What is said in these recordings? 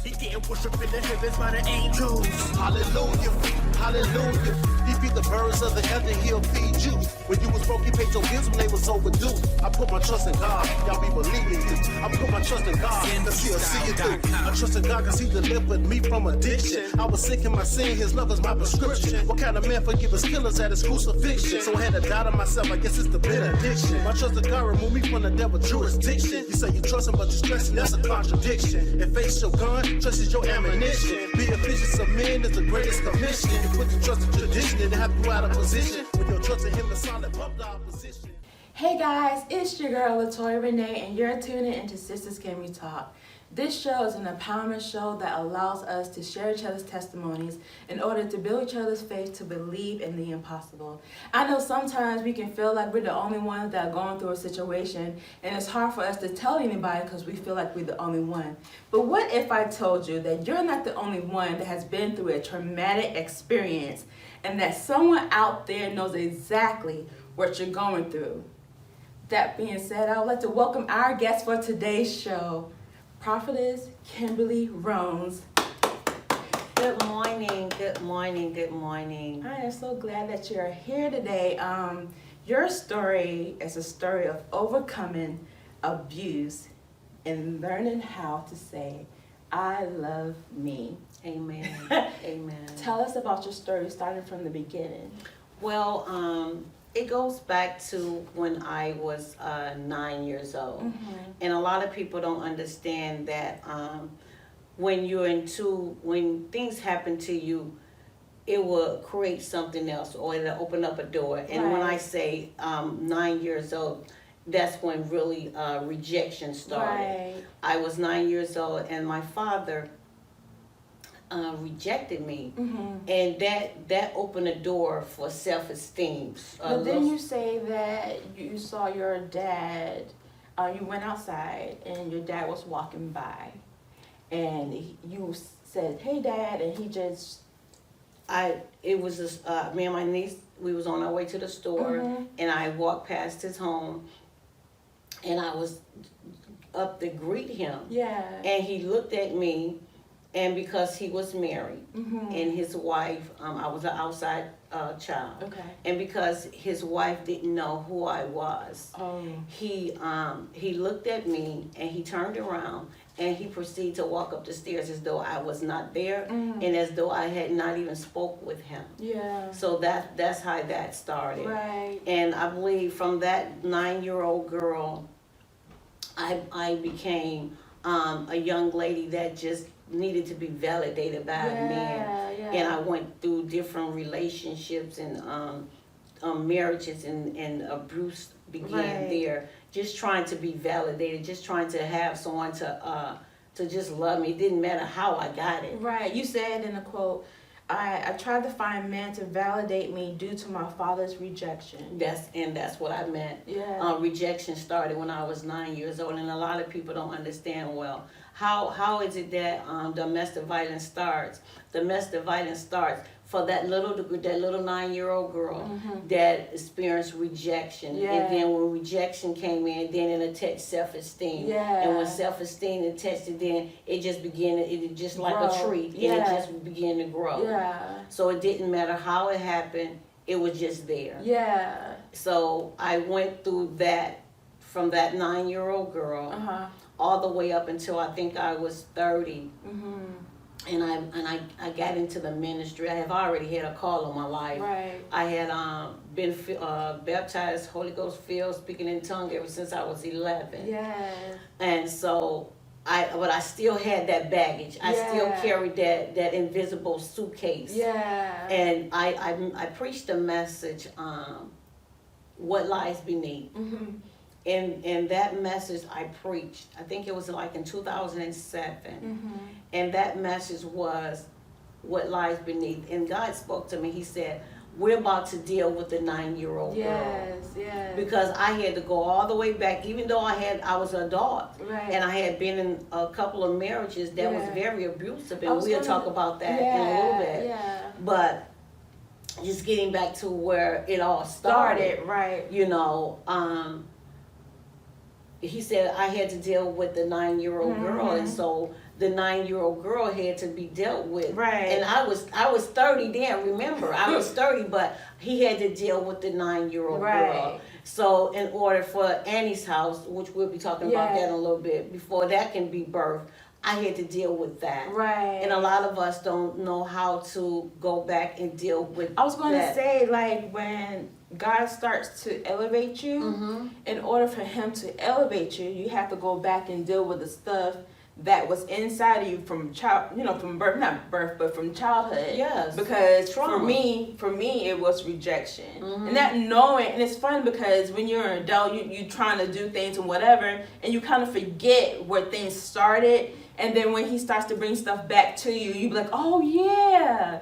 He getting worship in the heavens by the angels. Hallelujah, hallelujah. He feed the birds of the heaven, he'll feed you. When you was broke, he paid your bills when they was overdue. I put my trust in God, y'all be believing you. I put my trust in God, cause he'll see it through. I trust in God cause he delivered me from addiction. I was sick in my sin, his love is my prescription. What kind of man forgives killers at his crucifixion? So I had to die to myself, I guess it's the benediction. My trust in God remove me from the devil's jurisdiction. You say you trust him, but you're stressing, that's a contradiction. If faith's your gun, trust is your ammunition. Be efficient of men is the greatest commission. You put the trust in tradition and have you out of position. With your trust in him, the solid above the opposition. Hey guys, it's your girl Latoya Renee, and you're tuning into Sisters Can We Talk. This show is an empowerment show that allows us to share each other's testimonies in order to build each other's faith to believe in the impossible. I know sometimes we can feel like we're the only ones that are going through a situation, and it's hard for us to tell anybody because we feel like we're the only one. But what if I told you that you're not the only one that has been through a traumatic experience, and that someone out there knows exactly what you're going through? That being said, I would like to welcome our guest for today's show, Prophetess Kimberly Rones. Good morning, good morning, good morning. I am so glad that you're here today. Your story is a story of overcoming abuse and learning how to say, I love me. Amen, amen. Tell us about your story starting from the beginning. Well, it goes back to when I was 9 years old. Mm-hmm. And a lot of people don't understand that when things happen to you, it will create something else, or it'll open up a door. And when I say 9 years old, that's when really rejection started. Right. I was 9 years old, and my father rejected me, Mm-hmm. and that opened a door for self-esteem. But then you say that you saw your dad, you went outside and your dad was walking by, and you said, hey Dad, and he just... It was just, me and my niece, we was on our way to the store, Mm-hmm. and I walked past his home, and I was up to greet him. Yeah. And he looked at me, and because he was married, Mm-hmm. and his wife, I was an outside child. Okay. And because his wife didn't know who I was, Oh. he looked at me, and he turned around, and he proceeded to walk up the stairs as though I was not there, Mm. and as though I had not even spoke with him. Yeah. So that's how that started. Right. And I believe from that 9-year-old girl, I became a young lady that just needed to be validated by a man. Yeah. And I went through different relationships and marriages, and abuse began there. Just trying to be validated, just trying to have someone to just love me. It didn't matter how I got it. Right. You said in a quote, I tried to find men to validate me due to my father's rejection. That's what I meant. Yeah. Rejection started when I was 9 years old, and a lot of people don't understand well. How is it that domestic violence starts? Domestic violence starts for that little 9-year-old girl Mm-hmm. that experienced rejection. Yeah. And then when rejection came in, then it attached self-esteem. Yeah. And when self-esteem attached it, then it just began, it just like a Grow. tree, and Yeah. it just began to grow. Yeah. So it didn't matter how it happened, it was just there. Yeah. So I went through that from that 9-year-old girl Uh-huh. all the way up until I think I was 30. Mm-hmm. And I got into the ministry. I have already had a call on my life. Right. I had been baptized, Holy Ghost filled, speaking in tongues ever since I was 11. Yeah. And so but I still had that baggage. I still Yeah. carried that invisible suitcase. Yeah. And I preached a message, what lies beneath. Mm-hmm. And that message I preached, I think it was like in 2007. Mm-hmm. And that message was what lies beneath. And God spoke to me. He said, we're about to deal with the 9-year-old girl. Yes. Because I had to go all the way back, even though I was an adult. Right. And I had been in a couple of marriages that was Yeah. very abusive. I And was we'll gonna- talk about that in a little bit. Yeah. But just getting back to where it all started. Right. You know, he said I had to deal with the 9-year-old girl, and so the 9-year-old girl had to be dealt with. Right. And I was 30 then, remember. I was 30, but he had to deal with the 9-year-old girl. So in order for Annie's house, which we'll be talking about that in a little bit, before that can be birthed, I had to deal with that. Right. And a lot of us don't know how to go back and deal with I was going that. to say, like, when God starts to elevate you, in order for him to elevate you, you have to go back and deal with the stuff that was inside of you from from birth, not birth, but from childhood. Yes. Because Trauma. for me, it was rejection. And that knowing, and it's fun because when you're an adult, you trying to do things and whatever, and you kind of forget where things started. And then when he starts to bring stuff back to you, you be like, oh yeah,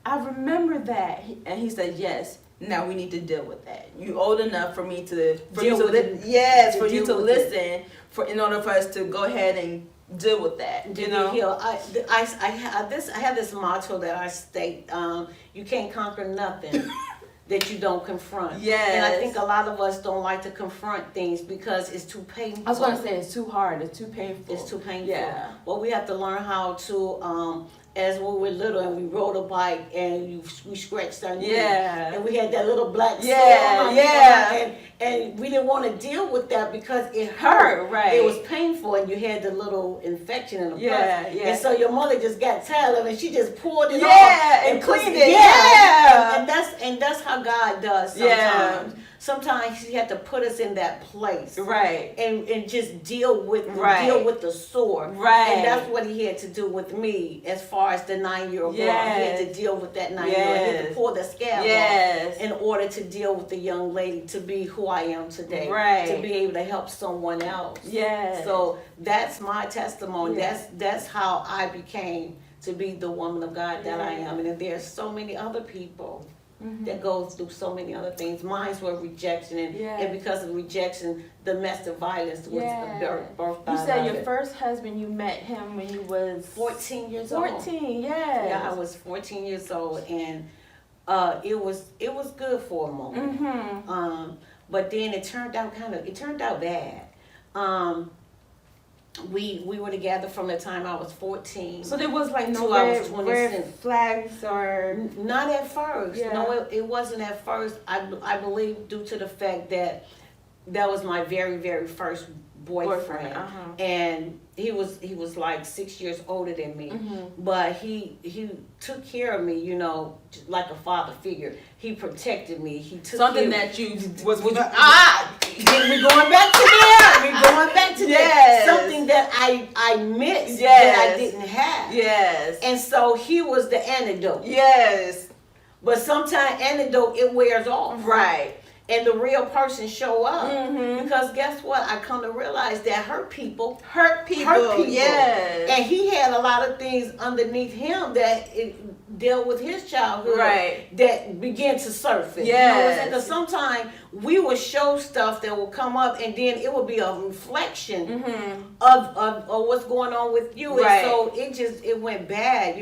I remember that. And he said, yes. Now we need to deal with that. You old enough for me to listen in order for us to go ahead and deal with that. You know, I have this motto that I state: you can't conquer nothing that you don't confront. Yes. And I think a lot of us don't like to confront things because it's too painful. I was going to say it's too hard. It's too painful. It's too painful. Yeah. Well, we have to learn how to. As we were little and we rode a bike and we scratched our knee. Yeah. And we had that little black sore. And we didn't want to deal with that because it hurt. Right. It was painful and you had the little infection in the Yeah. And so your mother just got tired of it and she just poured it off. And cleaned it. And that's how God does sometimes. Yeah. Sometimes he had to put us in that place. Right. And just deal with the sore. Right. And that's what he had to do with me as far as the 9-year-old girl. He had to deal with that 9-year-old. He had to pull the scab off in order to deal with the young lady to be who I am today. Right. To be able to help someone else. Yes. So that's my testimony. Yes. That's how I became to be the woman of God that I am. And there's so many other people that goes through so many other things. Mine were rejection, and because of rejection, domestic violence was birthed out. You said of your it. first husband, you met him when you was 14 years old. 14, yes. Yeah, I was 14 years old, and it was good for a moment. But then it turned out bad. We were together from the time I was 14. So there was like no red flags or... Not at first. Yeah. No, it wasn't at first. I believe due to the fact that was my very, very first boyfriend. And he was like 6 years older than me. But he took care of me, like a father figure. He protected me. He took something care that you was we're going back to there. We're going back to there. Something that I missed that I didn't have. Yes. And so he was the antidote. Yes. But sometimes antidote, it wears off. Right. And the real person show up. Because guess what? I come to realize that hurt people. Yes. And he had a lot of things underneath him that it dealt with his childhood. Right. That began to surface. Yes. Because sometimes we would show stuff that will come up and then it will be a reflection of what's going on with you. Right. And so it went bad,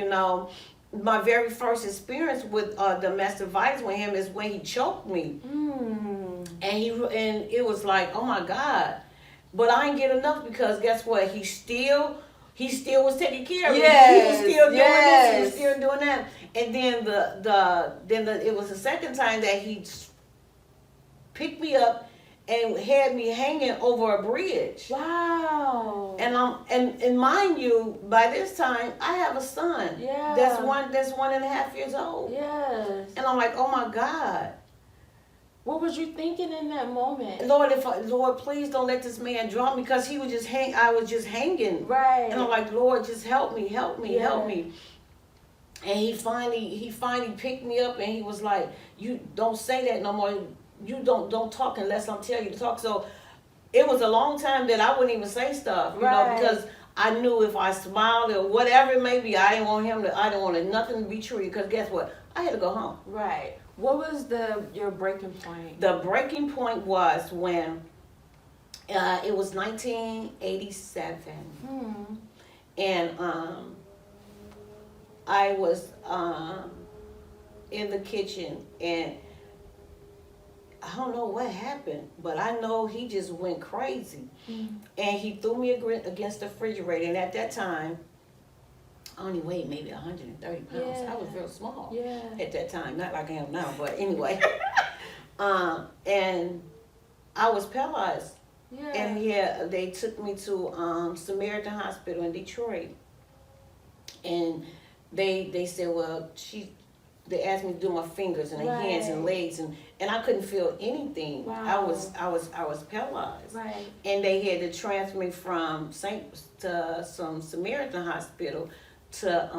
My very first experience with domestic violence with him is when he choked me, and it was like, oh my God! But I didn't get enough because guess what? He still was taking care of me. He was still doing this. He was still doing that. And then it was the second time that he picked me up and had me hanging over a bridge. Wow. And mind you, by this time I have a son. Yeah. That's 1.5 years old. Yes. And I'm like, oh my God. What was you thinking in that moment? Lord, please don't let this man drop me, because he was I was just hanging. Right. And I'm like, Lord, just help me. And he finally picked me up and he was like, you don't say that no more. You don't talk unless I'm telling you to talk. So it was a long time that I wouldn't even say stuff, because I knew if I smiled or whatever it may be, I didn't want nothing to be true, because guess what? I had to go home. Right. What was your breaking point? The breaking point was when it was 1987. And I was in the kitchen, and I don't know what happened, but I know he just went crazy. And he threw me against the refrigerator. And at that time, I only weighed maybe 130 pounds. Yeah. I was real small Yeah. at that time. Not like I am now, but anyway. And I was paralyzed. Yeah. And yeah, they took me to Samaritan Hospital in Detroit. And they said, well, they asked me to do my fingers and Right. hands and legs, and I couldn't feel anything. Wow. I was paralyzed. Right. And they had to transfer me from some Samaritan Hospital to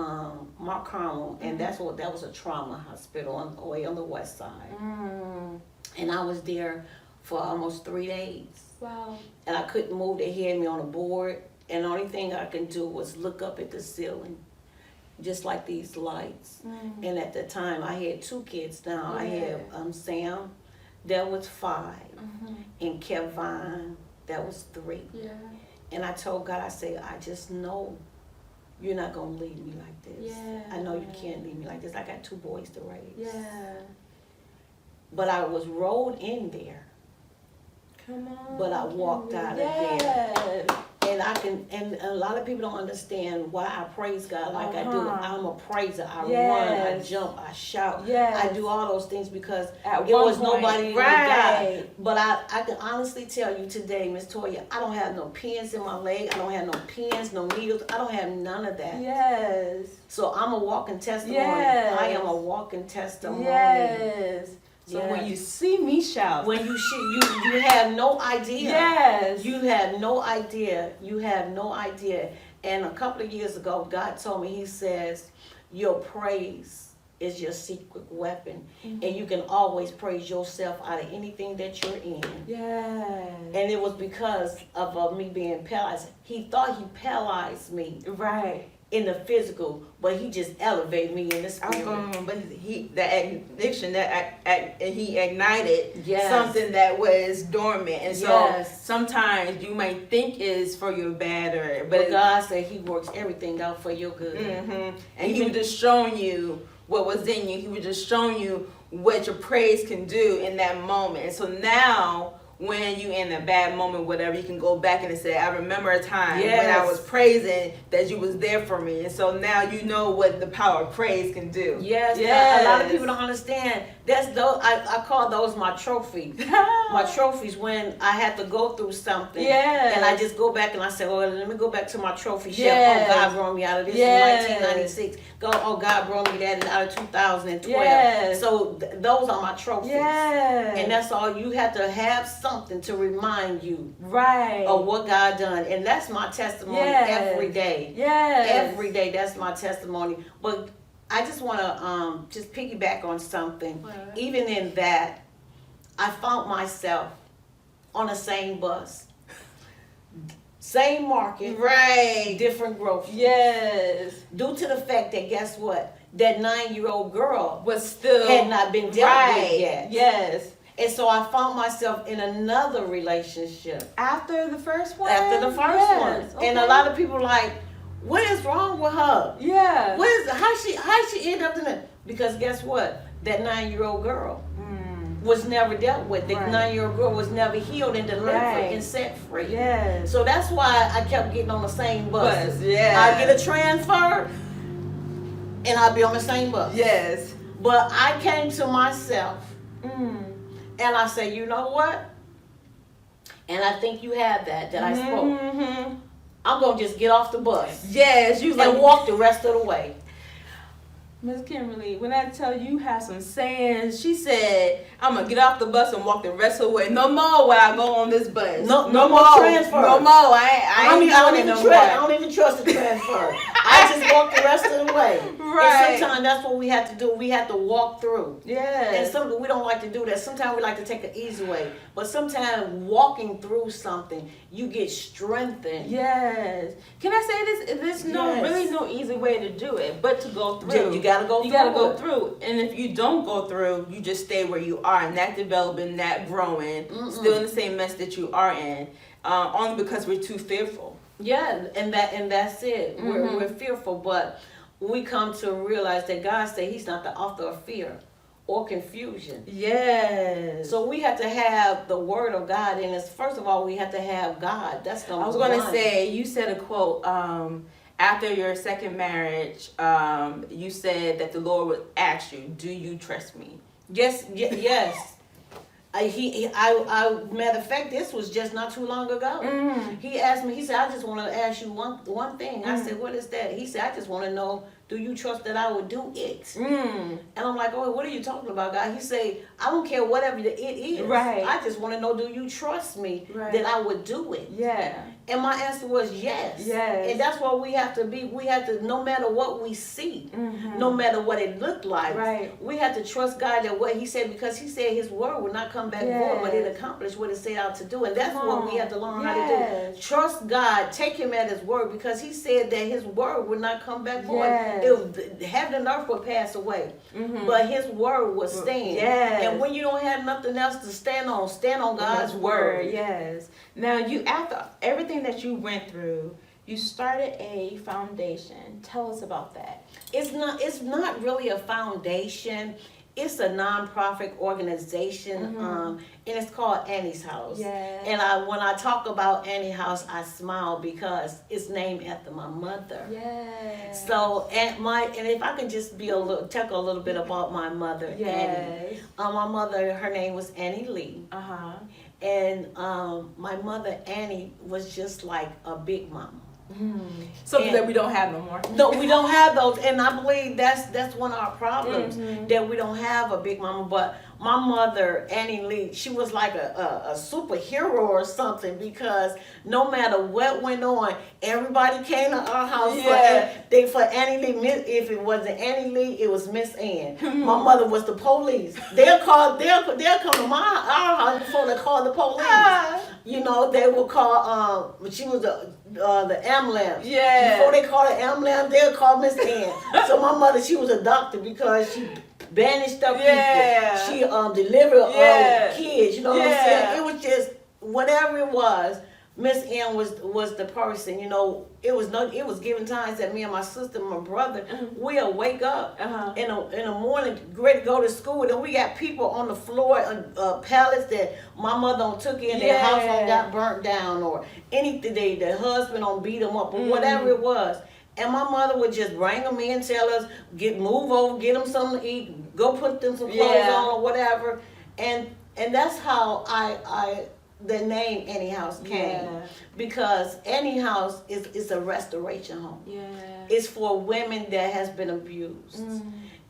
Mount Carmel, and that was a trauma hospital on the west side. Mm. And I was there for almost 3 days. Wow. And I couldn't move. They had me on a board, and the only thing I could do was look up at the ceiling, just like these lights. Mm. And at the time, I had 2 kids now. I Yeah. had Sam, that was 5, Mhm. and Kevin, that was 3. Yeah. And I told God, I said, I just know you're not going to leave me like this. Yeah. I know you can't leave me like this. I got 2 boys to raise. Yeah. But I was rolled in there. Come on. But I walked out of there. Yes. And a lot of people don't understand why I praise God like I do. Uh-huh. I'm a praiser. I run, I Yes. jump, I shout. Yes. I do all those things because At it one was point, nobody but right. God. But I can honestly tell you today, Miss Toya, I don't have no pins in my leg. I don't have no pins, no needles. I don't have none of that. Yes. So I'm a walking testimony. Yes. I am a walking testimony. Yes. So Yes. when you see me shout, When you have no idea. yes. You have no idea. You have no idea. And a couple of years ago, God told me, He says, your praise is your secret weapon. Mhm. And you can always praise yourself out of anything that you're in. Yes. And it was because of me being paralyzed. He thought He paralyzed me Right. in the physical, but He just elevated me in the spirit. But that ignition, he ignited Yes. something that was dormant, and so Yes. sometimes you might think is for your better, But but God said He works everything out for your good. and he was just showing you what was in you. He was just showing you what your praise can do in that moment. And so now, when you in a bad moment, whatever, you can go back and say, I remember a time when I Yes. was praising that you was there for me. And so now you know what the power of praise can do. Yes, Yes. a lot of people don't understand. That's those I call those my trophies. My trophies when I had to go through something. Yes. And I just go back and I say, well, let me go back to my trophy shelf. Yes. Oh, God brought me out of this Yes. in 1996. Go, God brought me that out of 2012. Yes. So those are my trophies. Yes. And that's all. You have to have something to remind you right. of what God done. And that's my testimony Yes. every day. Yes. Every day, that's my testimony. But I just want to just piggyback on something. What? Even in that, I found myself on the same bus, same market, Right. different growth. Yes. Due to the fact that, guess what? That 9-year-old girl Was still had not been dealt right. with yet. Yes. And so I found myself in another relationship After the first one. after the first Yes. one. And a Okay. lot of people like, what is wrong with her? Yeah. How she end up in it? Because guess what? That 9-year-old girl Mm. was never dealt with. The Right. 9-year-old girl was never healed and delivered Right. and set free. Yes. So that's why I kept getting on the same bus. Bus, yeah. I get a transfer and I'll be on the same bus. Yes. But I came to myself Mm. and I said, you know what? And I think you had that I spoke. Mm-hmm. I'm going to just get off the bus Yes. You was and like, walk the rest of the way. Miss Kimberly, when I tell you have some sayings, she said, I'm going to get off the bus and walk the rest of the way. No more will I go on this bus. No more transfer. No more. I ain't doing it no more. I don't even trust the transfer. I just walk the rest of the way. Right. And sometimes that's what we have to do. We have to walk through. Yes. And we don't like to do that. Sometimes we like to take the easy way. But sometimes walking through something, you get strengthened. Yes. Can I say this? There's Yes. really no easy way to do it, but to go through. You gotta go You through gotta go it. through. And if you don't go through, you just stay where you are, and not developing, not growing, still in the same mess that you are in, only because we're too fearful. Yeah, and that's it. Mm-hmm. We're fearful, but we come to realize that God said He's not the author of fear or confusion. Yes. So we have to have the Word of God in us. First of all, we have to have God. That's number I was one. gonna say, you said a quote, after your second marriage, you said that the Lord would ask you, "Do you trust me?" Yes, yes. Matter of fact, this was just not too long ago. He asked me. He said, "I just want to ask you one thing." I said, "What is that?" He said, "I just want to know, do you trust that I would do it?" And I'm like, "Oh, what are you talking about, God?" He said, "I don't care whatever it is. Right. I just want to know, do you trust me Right. that I would do it?" Yeah. And my answer was yes. Yes. And that's what we have to be. We have to, no matter what we see, no matter what it looked like, Right. we have to trust God that what He said, because He said His word will not come back void, but it Yes. accomplished what it set out to do. And that's Come what on. we have to learn how Yes. to do. Trust God, take Him at His word, because He said that His word would not come back void. Yes. Heaven and earth will pass away, but His word will stand. Yes. And when you don't have nothing else to stand on God's word. Yes. Now, you, after everything that you went through, you started a foundation. Tell us about that. It's not really a foundation. It's a non-profit organization, and it's called Annie's House. Yes. And when I talk about Annie's House, I smile because it's named after my mother. Yes. So and if I can just talk a little bit about my mother, Yes. Annie. My mother, her name was Annie Lee, and my mother Annie was just like a big mama. Something that we don't have no more. No, we don't have those, and I believe that's one of our problems, that we don't have a big mama. But my mother, Annie Lee, she was like a superhero or something, because no matter what went on, everybody came to our house for Annie Lee. If it wasn't Annie Lee, it was Miss Ann. My mother was the police. They'll come to our house before they call the police. You know, they will call. She was the ambulance. Yeah. Before they call the ambulance, they'll call Miss Ann. So my mother, she was a doctor, because she banished up people. She delivered kids. You know what I'm saying? It was just whatever it was. Miss Ann was the person. You know, it was given times that me and my sister and my brother, we'll wake up in the morning, ready to go to school, and then we got people on the floor, pallets that my mother took in, their house got burnt down, or anything, the husband beat them up, or whatever it was. And my mother would just bring them in, tell us, move over, get them something to eat, go put them some clothes on or whatever. And that's how the name Annie House came. Because Annie House is a restoration home. It's for women that has been abused.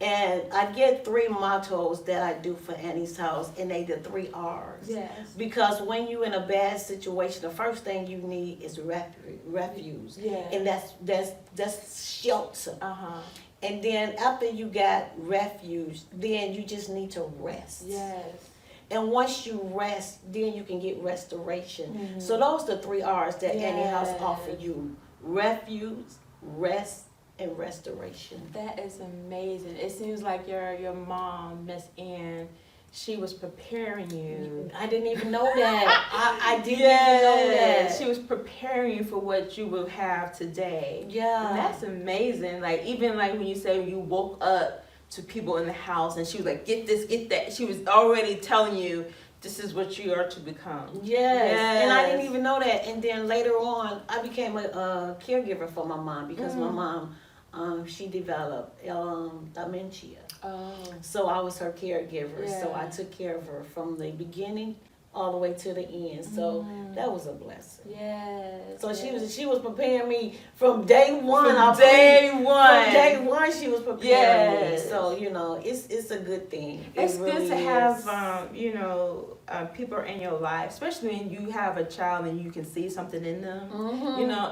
And I get 3 mottos that I do for Annie's House, and they the 3 R's. Yes. Because when you're in a bad situation, the first thing you need is refuge. And that's shelter. And then after you got refuge, then you just need to rest. And once you rest, then you can get restoration. So those are the 3 R's that Annie House offer you: refuge, rest, and restoration. That is amazing. It seems like your mom, Miss Ann, she was preparing you. I didn't even know that. I didn't even know that. She was preparing you for what you will have today. Yeah. And that's amazing. Like, even like when you say you woke up to people in the house and she was like, get this, get that. She was already telling you, this is what you are to become. Yes. And I didn't even know that. And then later on, I became a caregiver for my mom, because my mom, she developed dementia. So I was her caregiver. So I took care of her from the beginning all the way to the end. So that was a blessing. So she was preparing me from day one. From day one, she was preparing me. So it's a good thing. It's really good to is. have people in your life, especially when you have a child and you can see something in them.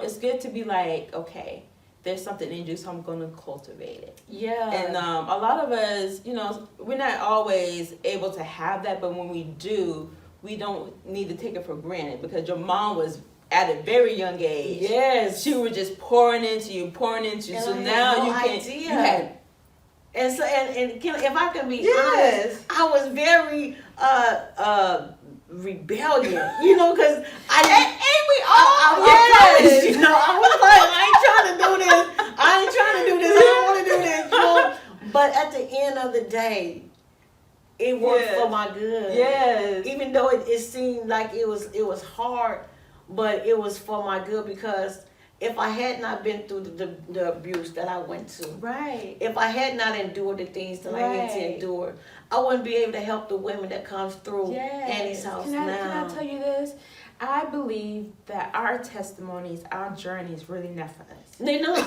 It's good to be like, okay, there's something in you, so I'm going to cultivate it. And a lot of us, we're not always able to have that, but when we do, we don't need to take it for granted, because your mom was at a very young age. She was just pouring into you. So now you can. And so, and if I can be honest, I was very rebellious, because ain't we all? I was like, I ain't trying to do this. I don't want to do this. But at the end of the day, it worked for my good. Even though it seemed like it was hard, but it was for my good, because if I had not been through the abuse that I went to, Right. if I had not endured the things that I had to Right. endure, I wouldn't be able to help the women that comes through Yes. Annie's house Can now. I tell you this? I believe that our testimonies, our journeys, really not for us. They're not.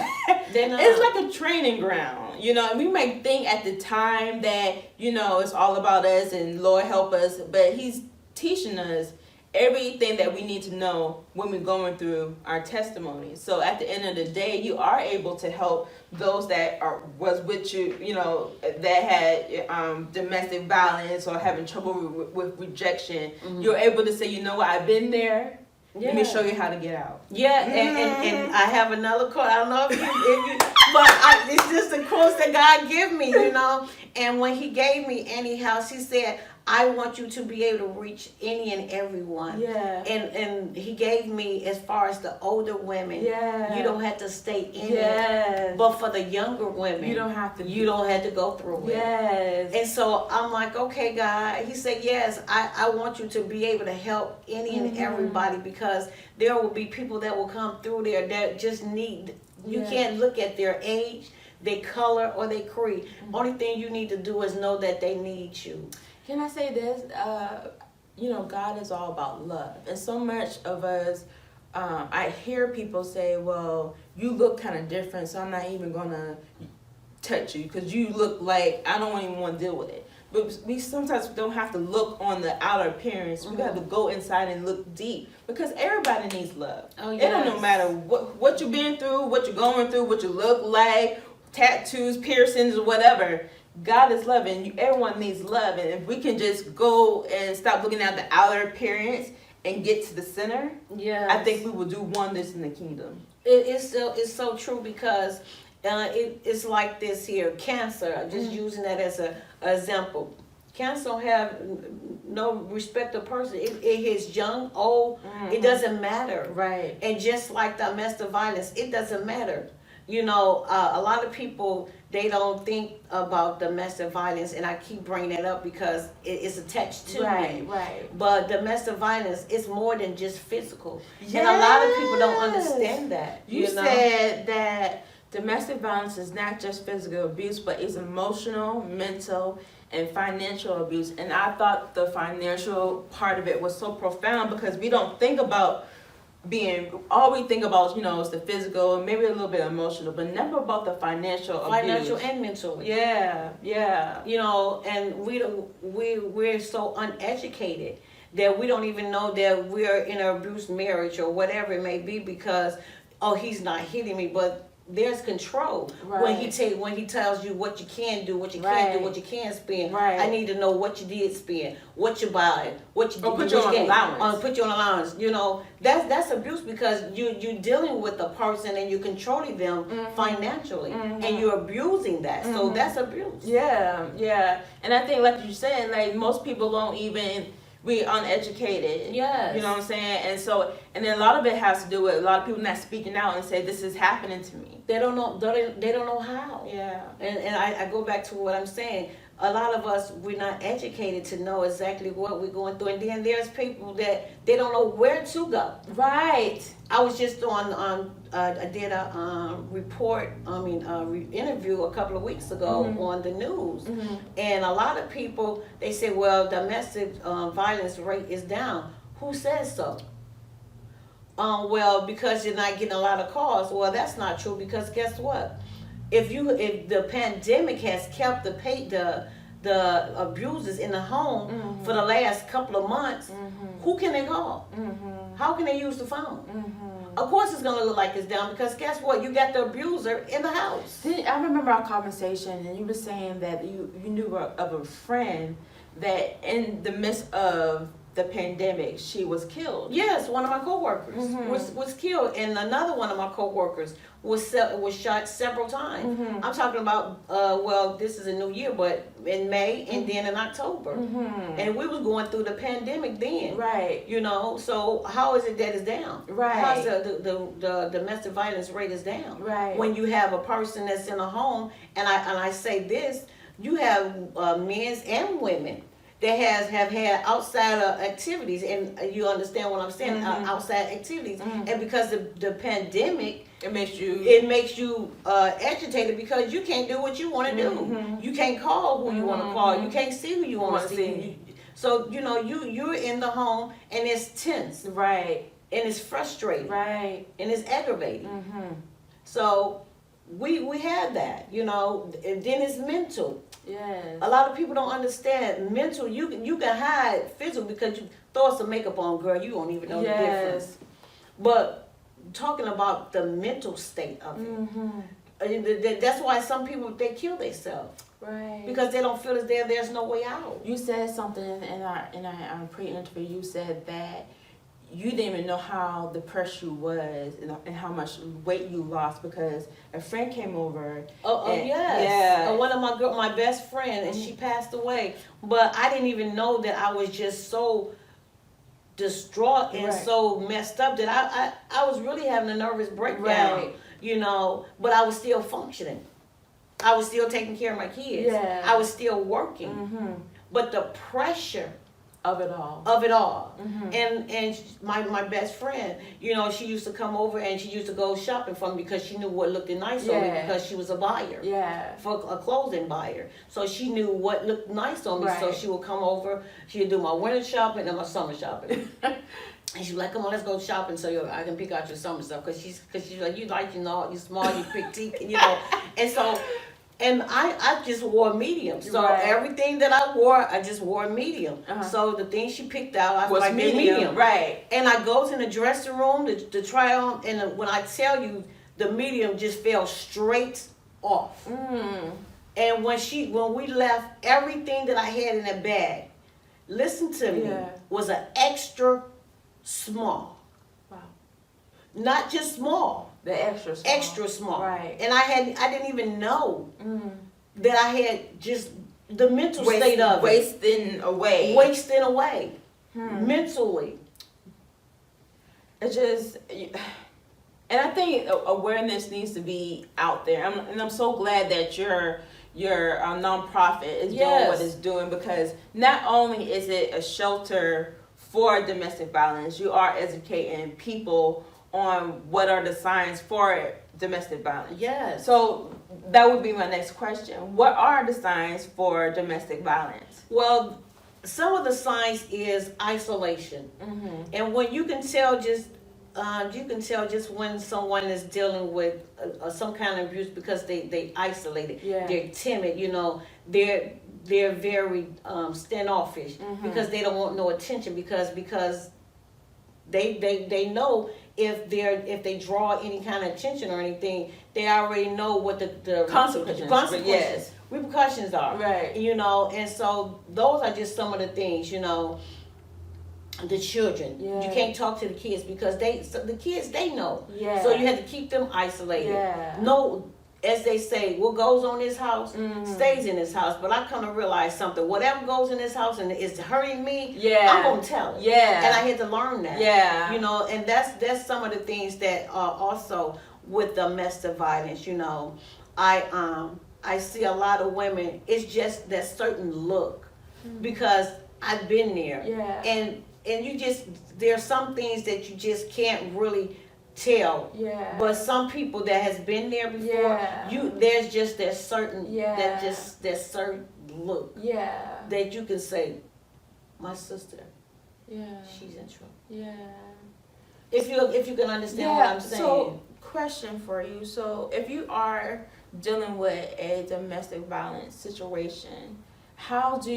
They're not. It's like a training ground, you know, and we might think at the time that, you know, it's all about us and Lord help us, but he's teaching us everything that we need to know when we're going through our testimonies. So at the end of the day, you are able to help those that was with you, you know, that had domestic violence or having trouble with rejection. Mm-hmm. You're able to say, you know what, I've been there. Let me Yeah. show you how to get out. Yeah, and I have another quote. I don't know if you but it's just the quotes that God give me, you know. And when He gave me Annie House, He said, I want you to be able to reach any and everyone. Yeah. And He gave me, as far as the older women, Yeah. you don't have to stay in it. Yes. But for the younger women, You don't have to. you don't have to go through it. Yes. And so I'm like, okay, God. He said, yes, I want you to be able to help any and everybody, because there will be people that will come through there that just need, you Yeah. can't look at their age, their color, or their creed. Only thing you need to do is know that they need you. Can I say this? You know, God is all about love. And so much of us, I hear people say, well, you look kind of different, so I'm not even going to touch you because you look like I don't even want to deal with it. But we sometimes don't have to look on the outer appearance. We have to go inside and look deep, because everybody needs love. Oh, It don't no yes. matter what you've been through, what you're going through, what you look like, tattoos, piercings, or whatever. God is loving you. Everyone needs love, and if we can just go and stop looking at the outer appearance and get to the center, Yeah, I think we will do wonders in the kingdom. it's so true, because it's like this here, cancer. Just using that as a example. Cancer don't have no respect of person. It is young, old. It doesn't matter. Right. And just like domestic violence, it doesn't matter. You know, a lot of people, they don't think about domestic violence, and I keep bringing it up because it's attached to Right. me. Right. But domestic violence is more than just physical. And a lot of people don't Yes. understand that. You know? said that domestic violence is not just physical abuse, but it's emotional, mental, and financial abuse. And I thought the financial part of it was so profound, because we don't think about all we think about, you know, is the physical and maybe a little bit emotional, but never about the financial abuse. And mentally. Yeah, yeah. You know, and we're so uneducated that we don't even know that we're in an abused marriage or whatever it may be, because he's not hitting me, but there's control when he tells you what you can do, what you can't do, what you can spend. Right. I need to know what you did spend, what you buy, what you Or put did, you what on can't. allowance. Put you on allowance. You know, that's abuse, because you're dealing with a person and you're controlling them financially, and you're abusing that. So that's abuse. Yeah, yeah. And I think, like you said, like most people don't even, we uneducated. Yes. You know what I'm saying? And then a lot of it has to do with a lot of people not speaking out and say, this is happening to me. They don't know. They don't know how. Yeah. And I go back to what I'm saying. A lot of us, we're not educated to know exactly what we're going through. And then there's people that they don't know where to go. Right. I was just I did a interview a couple of weeks ago on the news. And a lot of people, they say, well, domestic violence rate is down. Who says so? Well, because you're not getting a lot of calls. Well, that's not true, because guess what? If the pandemic has kept the abusers in the home for the last couple of months, who can they call? How can they use the phone? Of course it's gonna look like it's down, because guess what? You got the abuser in the house. I remember our conversation, and you were saying that you knew of a friend that in the midst of the pandemic, she was killed. Yes, one of my coworkers was killed, and another one of my coworkers was shot several times. I'm talking about this is a new year, but in May and then in October, and we was going through the pandemic then. Right. You know, so how is it that it's down? Right. How's the domestic violence rate is down? Right. When you have a person that's in a home, and I say this, you have men and women that have had outside activities, and you understand what I'm saying, outside activities, and because the pandemic, It makes you agitated because you can't do what you want to do. You can't call who you want to call. You can't see who you want to see. So you're in the home and it's tense, right, and it's frustrating, right, and it's aggravating. So we have that, and then it's mental. yes. A lot of people don't understand mental. You can hide physical because you throw some makeup on, girl. You don't even know the difference. But talking about the mental state of it, that's why some people they kill themselves, Right. because they don't feel as there's no way out. You said something in our pre-interview. You said that you didn't even know how depressed you was and how much weight you lost because a friend came over. Yes. One of my best friend, and she passed away. But I didn't even know that I was just so distraught and so messed up that I was really having a nervous breakdown. Right. But I was still functioning. I was still taking care of my kids. Yeah. I was still working. But the pressure Of it all. and my best friend, she used to come over and she used to go shopping for me because she knew what looked nice on me because she was a buyer. Yeah. For a clothing buyer. So she knew what looked nice on me. Right. So she would come over, she would do my winter shopping and my summer shopping. And she's like, come on, let's go shopping so I can pick out your summer stuff. Cause she's like, you're small, you petite, And so, and I just wore medium. So everything that I wore, I just wore medium. So the thing she picked out, I was like medium. Right. And I goes in the dressing room to try on, and when I tell you, the medium just fell straight off. And when we left, everything that I had in that bag, listen to me, was an extra small. Wow. Not just small. The extra small. Extra small. Right. And I didn't even know that I had just the mental state of wasting away. Wasting away. Mentally. It just, and I think awareness needs to be out there. I'm so glad that your nonprofit is doing what it's doing, because not only is it a shelter for domestic violence, you are educating people on what are the signs for domestic violence. Yes. So that would be my next question. What are the signs for domestic violence? Well, some of the signs is isolation, and when you can tell just when someone is dealing with some kind of abuse because they isolated, they're timid, they're very standoffish because they don't want no attention because they know if they draw any kind of attention or anything, they already know what the consequences, repercussions are. Right. And so those are just some of the things, the children. Yeah. You can't talk to the kids because the kids know. Yeah. So you have to keep them isolated. Yeah. No, as they say, what goes on this house stays in this house. But I come to realize something. Whatever goes in this house and is hurting me, I'm gonna tell it. Yeah. And I had to learn that. Yeah. And that's some of the things that are also with domestic violence. I see a lot of women. It's just that certain look because I've been there. Yeah. And there's some things that you just can't really tell. Yeah. But some people that has been there before, there's just that certain that certain look. Yeah. That you can say, my sister, Yeah. she's in trouble. Yeah. If you can understand what I'm saying. So, question for you. So, if you are dealing with a domestic violence situation, how do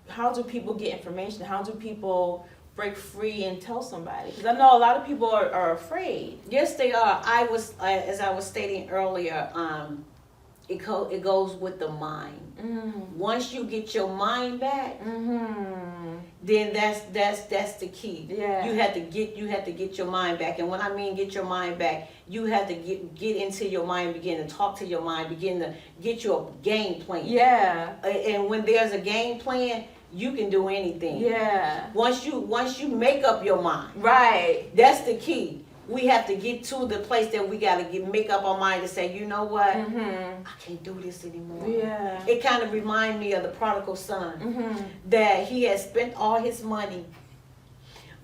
how do people get information? How do people break free and tell somebody? Because I know a lot of people are afraid. Yes, they are. As I was stating earlier, it goes with the mind. Once you get your mind back, then that's the key. Yeah. You have to get your mind back, and when I mean get your mind back, you have to get into your mind, begin to talk to your mind, begin to get your game plan. Yeah. And when there's a game plan, you can do anything. Yeah. Once you make up your mind, Right. that's the key. we have to get to the place that we got to make up our mind to say, you know what, Mm-hmm. I can't do this anymore. Yeah. It kind of reminds me of the prodigal son, Mm-hmm. that he had spent all his money,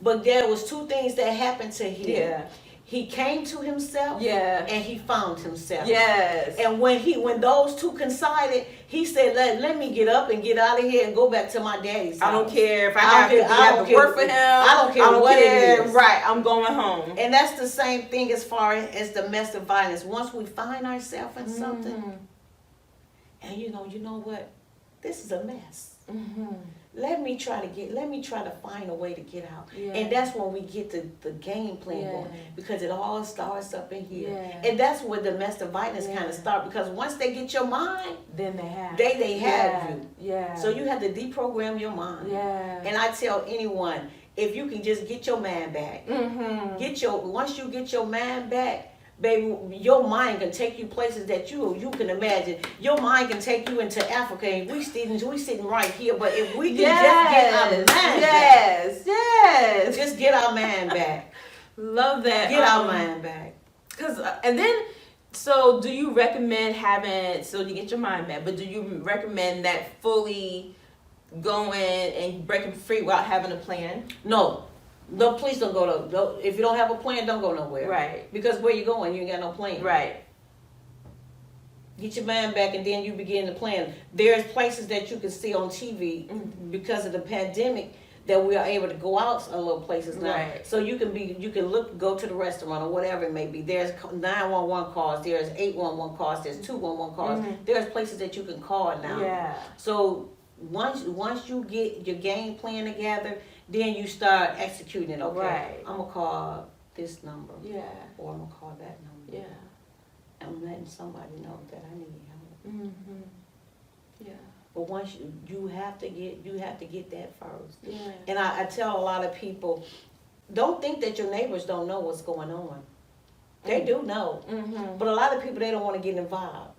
but there was two things that happened to him. Yeah. He came to himself, Yeah. and he found himself. Yes. And when those two coincided, he said, let me get up and get out of here and go back to my daddy's house. I don't care if I have to work for him. I don't care what it is. Right, I'm going home. And that's the same thing as far as domestic violence. Once we find ourselves in something, and you know what, this is a mess. Mm-hmm. Let me try to find a way to get out. Yeah. And that's when we get the game plan Yeah. going, because it all starts up in here. Yeah. And that's where domestic violence Yeah. kind of start, because once they get your mind, Then they have. they have Yeah. you. Yeah. So you have to deprogram your mind. Yeah. And I tell anyone, if you can just get your mind back, Mm-hmm. once you get your mind back, baby, your mind can take you places that you can imagine. Your mind can take you into Africa, and we sitting right here. But if we can just get our mind back, Yes. just get our mind back, Love that. get our mind back. And then, so do you recommend so you get your mind back, but do you recommend that fully going and breaking free without having a plan? No, please don't go if you don't have a plan, don't go nowhere. Right. Because where you going, you ain't got no plan. Right. Get your mind back, and then you begin to plan. There's places that you can see on TV because of the pandemic that we are able to go out a little places now. Right. So you can go to the restaurant or whatever it may be. There's 911 calls, there's 811 calls, there's 211 calls. There's places that you can call now. Yeah. So once you get your game plan together, then you start executing it. Okay, Right. I'm gonna call this number, Yeah. or I'm gonna call that number. Yeah. I'm letting somebody know that I need help. Mm-hmm. Yeah. But once you have to get that first. Yeah. And I tell a lot of people, don't think that your neighbors don't know what's going on. They do know. Mm-hmm. But a lot of people, they don't want to get involved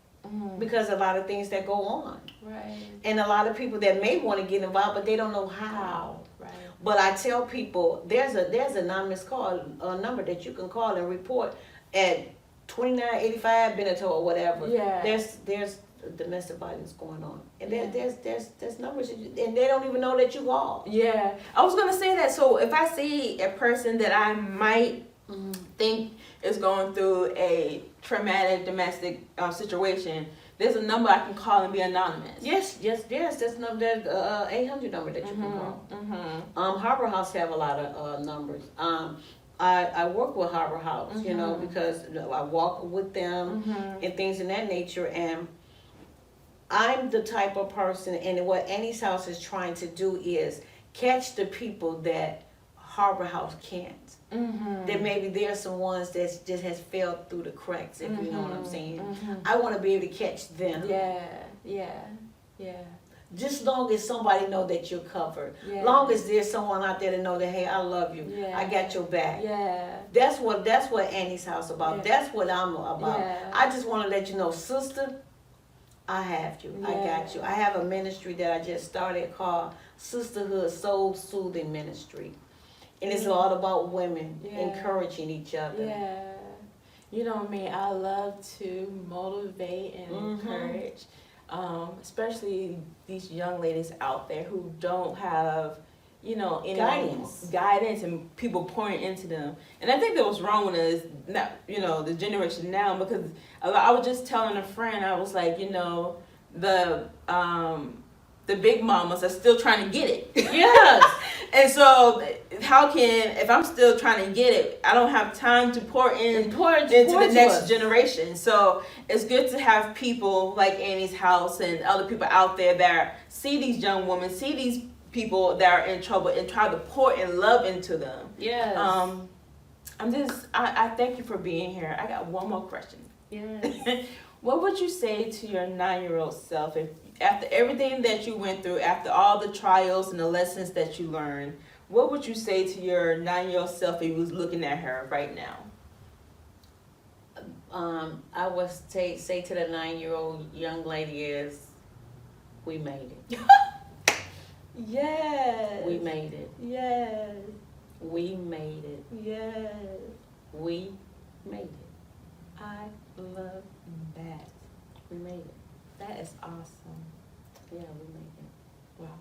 because of a lot of things that go on. Right. And a lot of people that may want to get involved, but they don't know how. Right. But I tell people, there's an anonymous number that you can call and report at 2985 Beneteau or whatever. Yeah. There's domestic violence going on, and there's numbers, and they don't even know that you called. Yeah, I was gonna say that. So if I see a person that I might think is going through a traumatic domestic situation, there's a number I can call and be anonymous. Yes. There's number, there's 800 number that you can call. Mm-hmm. Harbor House have a lot of numbers. I work with Harbor House, you know, because I walk with them and things in that nature, and I'm the type of person, and what Annie's House is trying to do is catch the people that Harbor House can't. That maybe there's some ones that just has fell through the cracks, if you know what I'm saying. I want to be able to catch them. Yeah. Just long as somebody know that you're covered. Yeah. Long as there's someone out there to know that, hey, I love you. Yeah. I got your back. Yeah. That's what Annie's House about. Yeah. That's what I'm about. Yeah. I just want to let you know, sister, I have you. I Yeah. got you. I have a ministry that I just started called Sisterhood Soul Soothing Ministry. And it's all about women encouraging each other. Yeah. You know me, I love to motivate and encourage, especially these young ladies out there who don't have, any guidance and people pouring into them. And I think that what's wrong with us, not, the generation now, because I was just telling a friend, I was like, the big mamas are still trying to get it. Yes. And so if I'm still trying to get it, I don't have time to pour into the next generation. So it's good to have people like Annie's House and other people out there that see these young women, see these people that are in trouble, and try to pour in love into them. Yes. I thank you for being here. I got one more question. Yes. What would you say to your 9-year-old self if after everything that you went through, after all the trials and the lessons that you learned, what would you say to your 9-year-old self if you was looking at her right now? I would say to the 9-year-old young lady is, we made it. Yes. We made it. Yes. We made it. Yes. we made it. I love that. We made it. That is awesome. Yeah, we made it. Wow.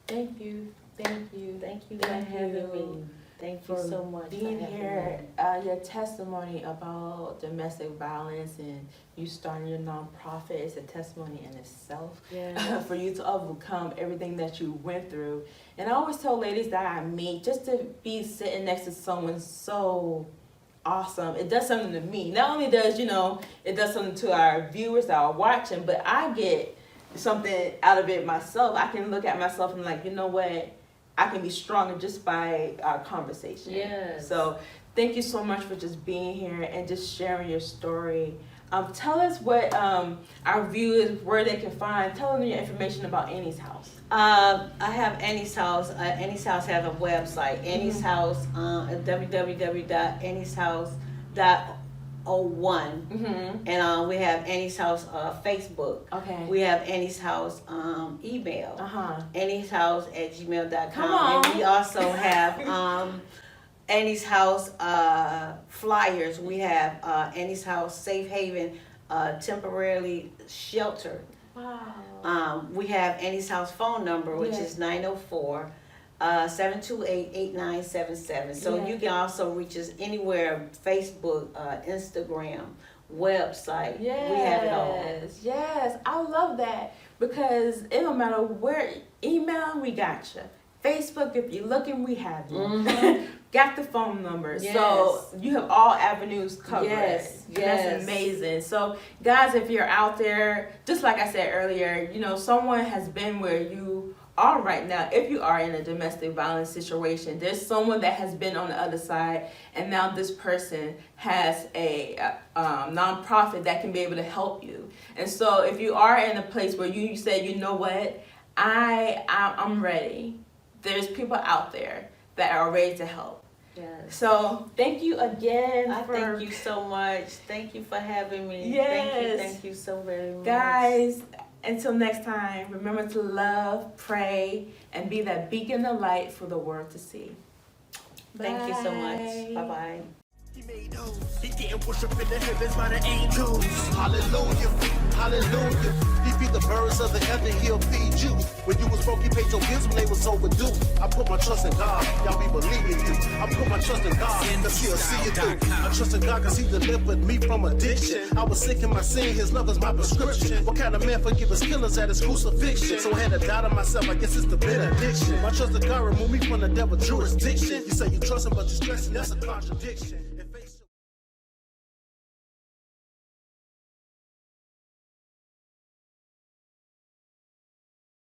Thank you. Thank you. Thank you for having me. Thank you for so much being for having here. me. Your testimony about domestic violence and you starting your nonprofit is a testimony in itself. Yeah. For you to overcome everything that you went through. And I always tell ladies that I meet, just to be sitting next to someone so awesome, it does something to me. Not only does, it does something to our viewers that are watching, but I get something out of it myself. I can look at myself and like, you know what? I can be stronger just by our conversation. Yes. So thank you so much for just being here and just sharing your story. Tell us what our viewers, where they can find. Tell them your information about Annie's house. I have Annie's house. Annie's house has a website. Annie's house, www.annieshouse.01. And we have Annie's house Facebook. Okay. We have Annie's house email. annieshouse@gmail.com. Come on. And we also have Annie's house flyers. We have Annie's house safe haven temporarily shelter. Wow. We have Annie's house phone number, which Yes. is 904 728-8977. So Yes. you can also reach us anywhere: Facebook, Instagram, website. Yes. We have it all. Yes. I love that because it don't matter where. Email, we got you. Facebook, if you're looking, we have you. Mhm. Got the phone number. Yes. So you have all avenues covered. Yes, And yes. That's amazing. So guys, if you're out there, just like I said earlier, someone has been where you are right now. If you are in a domestic violence situation, there's someone that has been on the other side, and now this person has a nonprofit that can be able to help you. And so if you are in a place where you say, you know what, I'm ready. There's people out there that are ready to help. Yes. So thank you again. Thank you so much. Thank you for having me. Yes. Thank you so very much. Guys, until next time, remember to love, pray, and be that beacon of light for the world to see. Thank you so much. Bye. Bye-bye. He made those. He getting worship in the heavens by the angels. Hallelujah, hallelujah. He feed the birds of the heaven, he'll feed you. When you was broke, he paid your bills when they was overdue. I put my trust in God, y'all be believing you. I put my trust in God, cause he'll see it through. I trust in God cause he delivered me from addiction. I was sick in my sin, his love is my prescription. What kind of man forgive his killers at his crucifixion? So I had to die to myself, I guess it's the benediction. My trust in God remove me from the devil's jurisdiction. You say you trust him, but you're stressing, that's a contradiction.